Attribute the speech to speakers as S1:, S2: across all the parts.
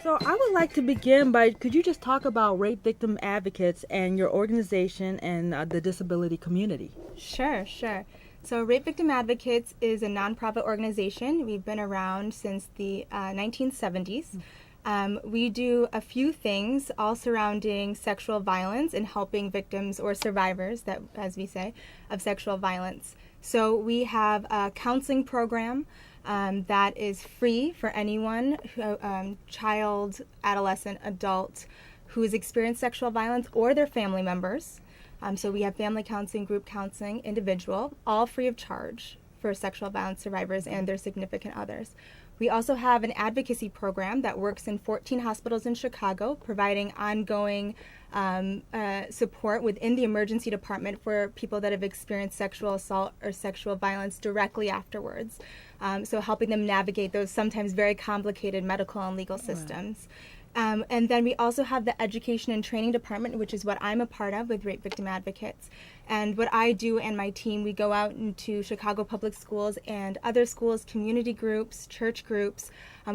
S1: So I would like to begin by, could you just talk about rape victim advocates and your organization and the disability community?
S2: Sure. So Rape Victim Advocates is a nonprofit organization. We've been around since the 1970s. We do a few things all surrounding sexual violence and helping victims or survivors, that, as we say, of sexual violence. So we have a counseling program that is free for anyone, child, adolescent, adult, who has experienced sexual violence or their family members. So we have family counseling, group counseling, individual, all free of charge for sexual violence survivors and their significant others. We also have an advocacy program that works in 14 hospitals in Chicago, providing ongoing support within the emergency department for people that have experienced sexual assault or sexual violence directly afterwards. So helping them navigate those sometimes very complicated medical and legal systems. And then we also have the education and training department, which is what I'm a part of with Rape Victim Advocates. And what I do and my team, we go out into Chicago public schools and other schools, community groups, church groups,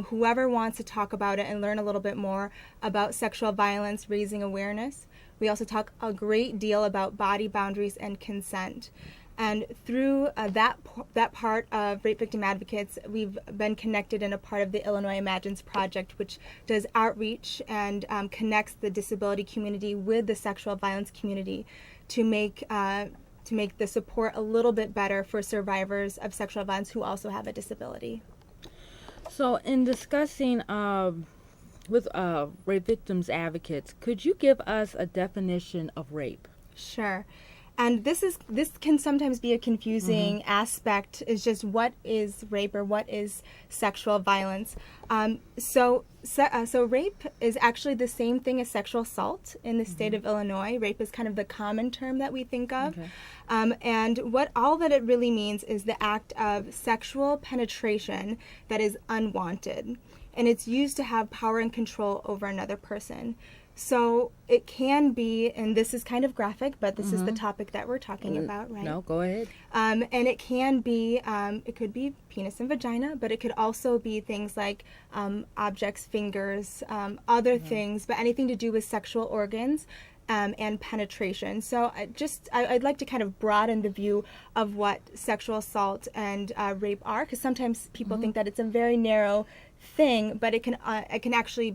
S2: whoever wants to talk about it and learn a little bit more about sexual violence, raising awareness. We also talk a great deal about body boundaries and consent. And through that part of Rape Victim Advocates, we've been connected and a part of the Illinois Imagines Project, which does outreach and connects the disability community with the sexual violence community to make the support a little bit better for survivors of sexual violence who also have a disability.
S1: So in discussing with rape victims advocates, could you give us a definition of rape?
S2: Sure. And this can sometimes be a confusing aspect, is just what is rape or what is sexual violence. So rape is actually the same thing as sexual assault in the state of Illinois. Rape is kind of the common term that we think of. Okay. And all that it really means is the act of sexual penetration that is unwanted. And it's used to have power and control over another person. So it can be, and this is kind of graphic, but this is the topic that we're talking about, right?
S1: No, go ahead.
S2: And it can be, it could be penis and vagina, but it could also be things like objects, fingers, other things, but anything to do with sexual organs and penetration. So I'd like to kind of broaden the view of what sexual assault and rape are, because sometimes people think that it's a very narrow thing, but it can actually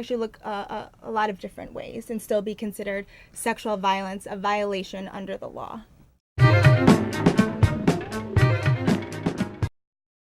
S2: look a lot of different ways and still be considered sexual violence, a violation under the law.